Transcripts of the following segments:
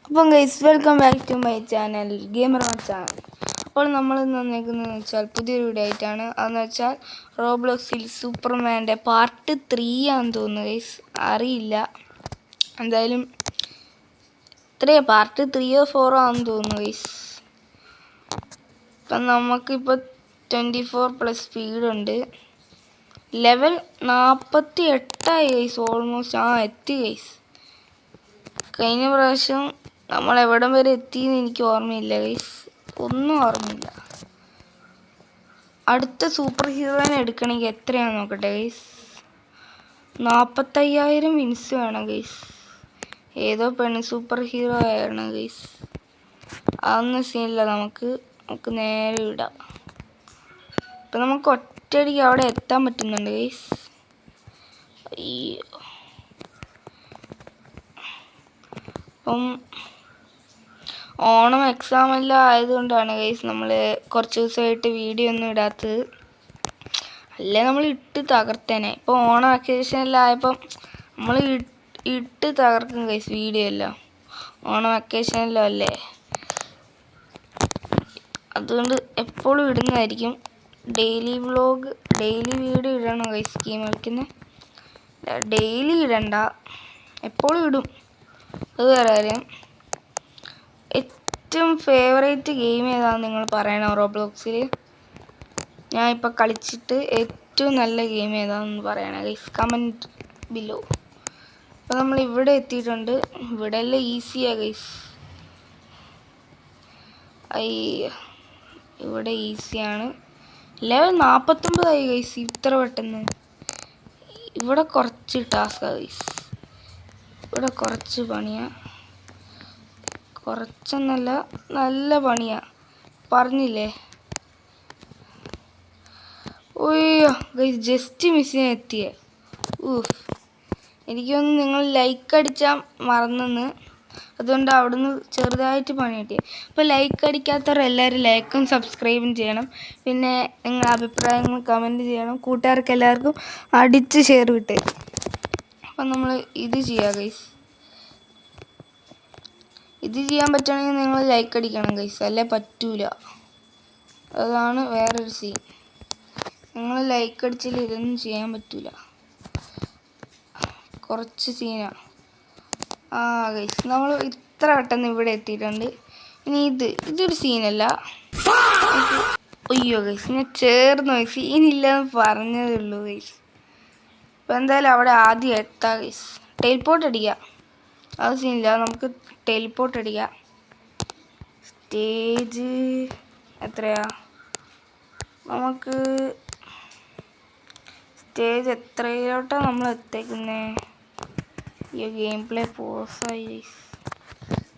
അപ്പം guys welcome back to my channel gamer മച്ചാൻ. അപ്പോൾ നമ്മൾ ഇന്ന് വന്നേക്കുന്നതെന്ന് വെച്ചാൽ പുതിയൊരു വീഡിയോ ആയിട്ടാണ്. അതെന്ന് വെച്ചാൽ റോബ്ലോക്സിൽ സൂപ്പർമാൻ്റെ പാർട്ട് 3 ആണെന്ന് തോന്നുന്നു ഗൈസ്, അറിയില്ല. എന്തായാലും പാർട്ട് 3 or 4 ആണെന്ന് തോന്നുന്നു ഗൈസ്. അപ്പം നമുക്കിപ്പോൾ 24+ സ്പീഡുണ്ട്. ലെവൽ 48 ഗൈസ്, ഓൾമോസ്റ്റ് എത്തി ഗൈസ്. കഴിഞ്ഞ പ്രാവശ്യം നമ്മൾ എവിടം വരെ എത്തിയെന്ന് എനിക്ക് ഓർമ്മയില്ല ഗൈസ്, ഒന്നും ഓർമ്മയില്ല. അടുത്ത സൂപ്പർ ഹീറോയിനെ എടുക്കണമെങ്കിൽ എത്രയാണെന്ന് നോക്കട്ടെ ഗൈസ്. 45,000 വിൻസ് വേണം ഗൈസ്. ഏതോ പെണ്ണ് സൂപ്പർ ഹീറോ ആണ് ഗൈസ്. അതൊന്നും സീനില്ല, നമുക്ക് നേരെ വിടാം. ഇപ്പം നമുക്ക് ഒറ്റയടിക്ക് അവിടെ എത്താൻ പറ്റുന്നുണ്ട് ഗൈസ്. അപ്പം ഓണം എക്സാം എല്ലാം ആയതുകൊണ്ടാണ് ഗൈസ് നമ്മൾ കുറച്ച് ദിവസമായിട്ട് വീഡിയോ ഒന്നും ഇടാത്തത്. അല്ലേ നമ്മൾ ഇട്ട് തകർത്തേനെ. ഇപ്പോൾ ഓണം വെക്കേഷൻ എല്ലാം ആയപ്പം നമ്മൾ ഇട്ട് തകർക്കും ഗൈസ് വീഡിയോ എല്ലാം. ഓണം വെക്കേഷനെല്ലാം അല്ലേ, അതുകൊണ്ട് എപ്പോഴും ഇടുന്നതായിരിക്കും. ഡെയിലി വ്ളോഗ്, ഡെയിലി വീഡിയോ ഇടണം ഗൈസ്. ഗെയിം കളിക്കുന്നത് ഡെയിലി ഇടണ്ട, എപ്പോഴും ഇടും, അത് വേറെ കാര്യം. ഏറ്റവും ഫേവറേറ്റ് ഗെയിം ഏതാണെന്ന് നിങ്ങൾ പറയണം റോബ്ലോക്സിൽ. ഞാൻ ഇപ്പോൾ കളിച്ചിട്ട് ഏറ്റവും നല്ല ഗെയിം ഏതാണെന്ന് പറയണം ഗൈസ്, കമൻറ്റ് ബിലോ. അപ്പോൾ നമ്മൾ ഇവിടെ എത്തിയിട്ടുണ്ട്. ഇവിടെ എല്ലാം ഈസിയാണ് ഗൈസ്. ഇവിടെ ഈസിയാണ്. ലെവൽ 49 ഗൈസ്, ഇത്ര പെട്ടെന്ന്. ഇവിടെ കുറച്ച് ടാസ്കാണ് ഗൈസ്, ഇവിടെ കുറച്ച് പണിയാണ്. കുറച്ചൊന്നല്ല, നല്ല പണിയാണ്, പറഞ്ഞില്ലേ. ഓയ്യോ ഗൈസ്, ജസ്റ്റ് മിസ്സിന് എത്തിയേ. എനിക്കൊന്ന് നിങ്ങൾ ലൈക്ക് അടിച്ചാൽ മറന്നെന്ന്, അതുകൊണ്ട് അവിടുന്ന് ചെറുതായിട്ട് പണി കിട്ടിയത്. അപ്പോൾ ലൈക്ക് അടിക്കാത്തവർ എല്ലാവരും ലൈക്കും സബ്സ്ക്രൈബും ചെയ്യണം. പിന്നെ നിങ്ങളുടെ അഭിപ്രായങ്ങൾ കമൻറ്റ് ചെയ്യണം. കൂട്ടുകാർക്ക് എല്ലാവർക്കും അടിച്ച് ഷെയർ വിട്ട്. അപ്പം നമ്മൾ ഇത് ചെയ്യാം ഗൈസ്. ഇത് ചെയ്യാൻ പറ്റുകയാണെങ്കിൽ നിങ്ങൾ ലൈക്ക് അടിക്കണം ഗൈസ്, അല്ലേ പറ്റൂല. അതാണ് വേറൊരു സീൻ. നിങ്ങൾ ലൈക്ക് അടിച്ചാൽ ഇതൊന്നും ചെയ്യാൻ പറ്റൂല, കുറച്ച് സീനാണ്. ഗൈസ്, നമ്മൾ ഇത്ര പെട്ടെന്ന് ഇവിടെ എത്തിയിട്ടുണ്ട്. ഇനി ഇതൊരു സീനല്ല. അയ്യോ ഗൈസ്, ഞാൻ ചേർന്ന് പോയി, സീനില്ലെന്ന് പറഞ്ഞതേ ഉള്ളൂ ഗൈസ്. ഇപ്പം എന്തായാലും അവിടെ ആദ്യം എത്താം ഗൈസ്. ടെലിപ്പോർട്ട് അടിക്കാം, അത് സീനില്ല. നമുക്ക് ടെലിപ്പോർട്ട് അടിക്കാം. സ്റ്റേജ് എത്രയാ? നമുക്ക് സ്റ്റേജ് എത്രയിലോട്ടാണ് നമ്മൾ എത്തേക്കുന്നത്? ഈ ഗെയിം പ്ലേ പോസായി ഗൈസ്.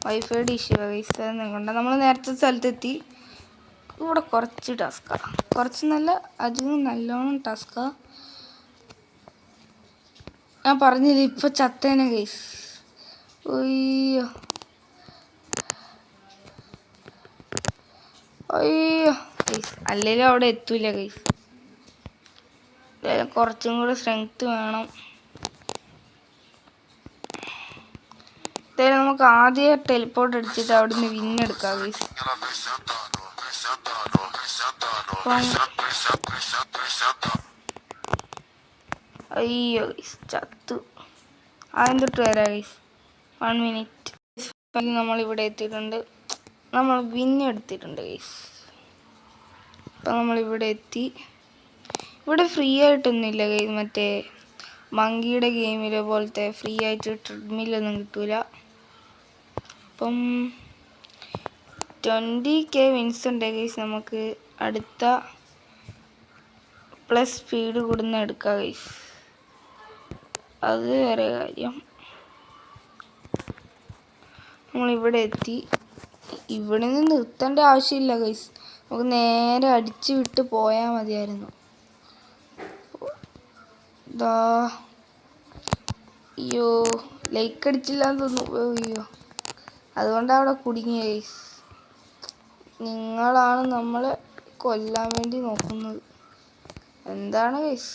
വൈഫൈയുടെ ഇഷ്യൂ ഗൈസ്, അതുകൊണ്ട് നമ്മൾ നേരത്തെ സ്ഥലത്തെത്തി. ഇവിടെ കുറച്ച് ടാസ്കാണ്, കുറച്ച് നല്ല അധികം നല്ലോണം ടാസ്കാണ്. ഞാൻ പറഞ്ഞില്ല, ഇപ്പോൾ ചത്തേനെ ഗൈസ്. അയ്യോ ഗൈസ്, അല്ലെങ്കിലും അവിടെ എത്തൂല ഗൈസ്. കുറച്ചും കൂടെ സ്ട്രെങ്ത് വേണം. നമുക്ക് ആദ്യം ടെലിപ്പോർട്ട് അടിച്ചിട്ട് അവിടെ നിന്ന് വിന്നെടുക്കാം ഗൈസ്. അയ്യോ ഗൈസ്, ചത്തു. ആദ്യം തൊട്ട് വരാം ഗൈസ്, 1 minute. നമ്മളിവിടെ എത്തിയിട്ടുണ്ട്, നമ്മൾ വിന്നെടുത്തിട്ടുണ്ട് ഗൈസ്. അപ്പം നമ്മളിവിടെ എത്തി. ഇവിടെ ഫ്രീ ആയിട്ടൊന്നുമില്ല ഗൈസ്, മറ്റേ മങ്കിയുടെ ഗെയിമിലെ പോലത്തെ ഫ്രീ ആയിട്ട് ട്രെഡ്മില്ലൊന്നും കിട്ടൂല. അപ്പം 20k വിൻസ് ഉണ്ട് ഗൈസ്. നമുക്ക് അടുത്ത പ്ലസ് സ്പീഡ് കൂടുന്ന എടുക്കാം ഗൈസ്, അത് വേറെ കാര്യം. നമ്മളിവിടെ എത്തി. ഇവിടെ നിന്ന് നിർത്തേണ്ട ആവശ്യമില്ല ഗൈസ്, നമുക്ക് നേരെ അടിച്ച് വിട്ട് പോയാൽ മതിയായിരുന്നു. അയ്യോ ലൈക്ക് അടിച്ചില്ല എന്ന് തോന്നുന്നു. അയ്യോ, അതുകൊണ്ടാണ് അവിടെ കുടുങ്ങിയ ഗൈസ്. നിങ്ങളാണ് നമ്മളെ കൊല്ലാൻ വേണ്ടി നോക്കുന്നത്, എന്താണ് ഗൈസ്.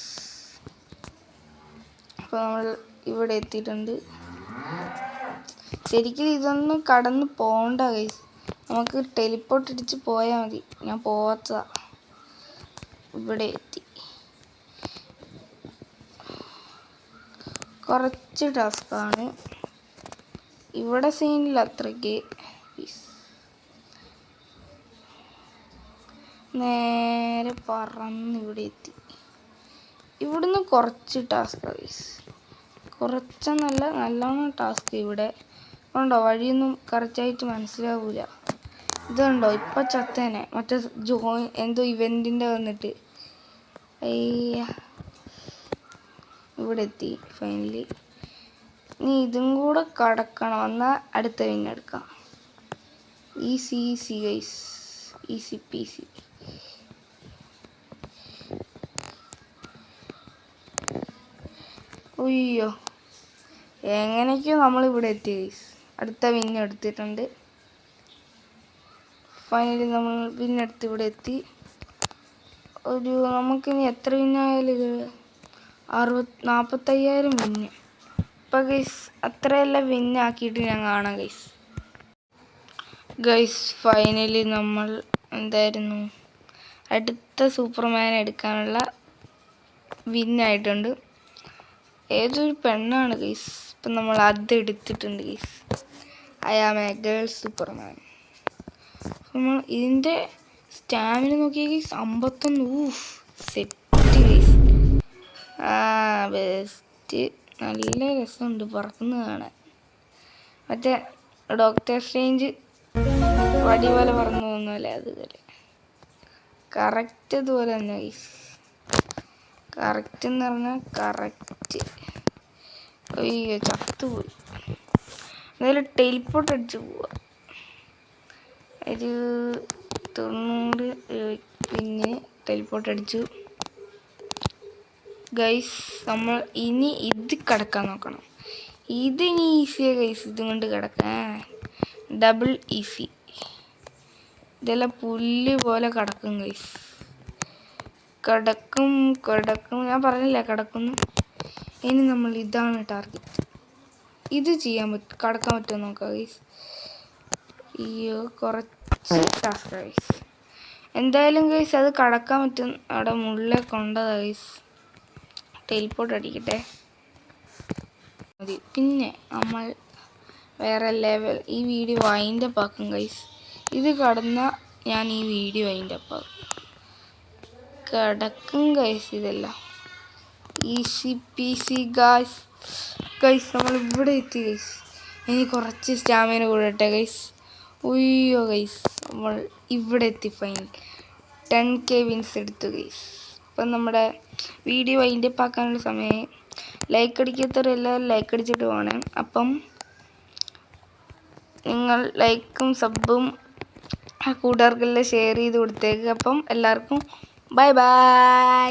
അപ്പോൾ നമ്മൾ ഇവിടെ എത്തിയിട്ടുണ്ട്. ശരിക്കും ഇതൊന്നും കടന്ന് പോകണ്ട ഗൈസ്. നമുക്ക് ടെലിപ്പോർട്ട് അടിച്ച് പോയാൽ മതി. ഞാൻ പോവാത്ത ഇവിടെ എത്തി. കുറച്ച് ടാസ്ക്കാണ്. ഇവിടെ സീനിൽ അത്രയ്ക്ക്. നേരെ പറന്ന് ഇവിടെ എത്തി. ഇവിടുന്ന് കുറച്ച് ടാസ്ക് ഗൈസ്. കുറച്ചെന്നല്ല, നല്ലോണം ടാസ്ക്. ഇവിടെ ഉണ്ടോ വഴിയൊന്നും കറക്റ്റായിട്ട് മനസ്സിലാവൂല. ഇതുണ്ടോ ഇപ്പം ചത്തേനെ. മറ്റേ എന്തോ ഇവൻറ്റിൻ്റെ വന്നിട്ട് ഇവിടെ എത്തി ഫൈനലി. ഇനി ഇതും കൂടെ കടക്കണം. എന്നാൽ അടുത്ത വിന്നെടുക്കാം. Easy easy guys, easy peasy. ഉയ്യോ, എങ്ങനെയൊക്കെയോ നമ്മളിവിടെ എത്തി ഗൈസ്. അടുത്ത വിന്ന് എടുത്തിട്ടുണ്ട്. ഫൈനലി നമ്മൾ വിന്നെടുത്ത് ഇവിടെ എത്തി. നമുക്കിനി എത്ര വിന്നായാലും ഇത് 45,000 വിന്ന്. ഇപ്പം ഗൈസ് അത്രയെല്ലാം വിന്നാക്കിയിട്ട് ഞാൻ കാണാം ഗൈസ്. ഗൈസ് ഫൈനലി നമ്മൾ എന്തായിരുന്നു അടുത്ത സൂപ്പർമാൻ എടുക്കാനുള്ള വിന്നായിട്ടുണ്ട്. ഏതൊരു പെണ്ണാണ് ഗൈസ്. ഇപ്പം നമ്മൾ അത് എടുത്തിട്ടുണ്ട് guys. I am a girl superman. നമ്മൾ ഇതിൻ്റെ സ്റ്റാമിന നോക്കിയ ഗൈസ് 51. Set guys. ബെസ്റ്റ്. നല്ല രസമുണ്ട് പറക്കുന്നത് കാണാൻ. മറ്റേ ഡോക്ടർ സ്ട്രേഞ്ച് വടി പോലെ പറന്നു പോകുന്നല്ലേ, അതുപോലെ കറക്റ്റ് അതുപോലെ തന്നെ ഗൈസ്. കറക്റ്റ് എന്ന് പറഞ്ഞാൽ കറക്റ്റ്. അയ്യോ ചത്തുപോയി. എന്തായാലും ടെലിപ്പോർട്ട് അടിച്ച് പോവാ. ഒരു 90 പിന്നെ ടെലിപ്പോർട്ട് അടിച്ചു ഗൈസ്. നമ്മൾ ഇനി ഇത് കിടക്കാൻ നോക്കണം. ഇതിനി ഈസിയാണ് ഗൈസ്. ഇതും കൊണ്ട് കിടക്കാൻ ഡബിൾ ഈസി. ഇതെല്ലാം പുല്ല് പോലെ കിടക്കും ഗൈസ്. കിടക്കും. ഞാൻ പറഞ്ഞില്ല കിടക്കുന്നു. ഇനി നമ്മൾ ഇതാണ് ടാർഗറ്റ്. ഇത് ചെയ്യാൻ പറ്റും. കിടക്കാൻ പറ്റുമോ നോക്കാം ഗൈസ്. അയ്യോ കുറച്ച് ടാസ്ക് ഗൈസ്. എന്തായാലും ഗൈസ് അത് കടക്കാൻ പറ്റും. അവിടെ മുള്ളെ കൊണ്ടതാ ഗൈസ്. ടെലിപ്പോർട്ട് അടിക്കട്ടെ മതി. പിന്നെ നമ്മൾ വേറെ ലെവൽ ഈ വീഡിയോ വൈൻഡപ്പ് ആക്കും ഗൈസ്. ഇത് കടന്ന ഞാൻ ഈ വീഡിയോ വൈൻഡപ്പ് ആക്കും. കിടക്കും ഗൈസ്. ഇതെല്ലാം ഈസി പീസി ഗൈസ്. നമ്മൾ ഇവിടെ എത്തി ഗൈസ്. ഇനി കുറച്ച് സ്റ്റാമിന കൂടട്ടെ ഗൈസ്. ഉയ്യോ ഗൈസ് നമ്മൾ ഇവിടെ എത്തി. ഫൈനൽ 10K വിൻസ് എടുത്തു ഗൈസ്. അപ്പം നമ്മുടെ വീഡിയോ വൈൻഡപ്പ് ആക്കാനുള്ള സമയം. ലൈക്ക് അടിക്കാത്തവരെല്ലാവരും ലൈക്ക് അടിച്ചിട്ട് പോകണം. അപ്പം നിങ്ങൾ ലൈക്കും സബും കൂട്ടുകാർക്കെല്ലാം ഷെയർ ചെയ്ത് കൊടുത്തേക്ക്. അപ്പം എല്ലാവർക്കും ബൈ ബൈ.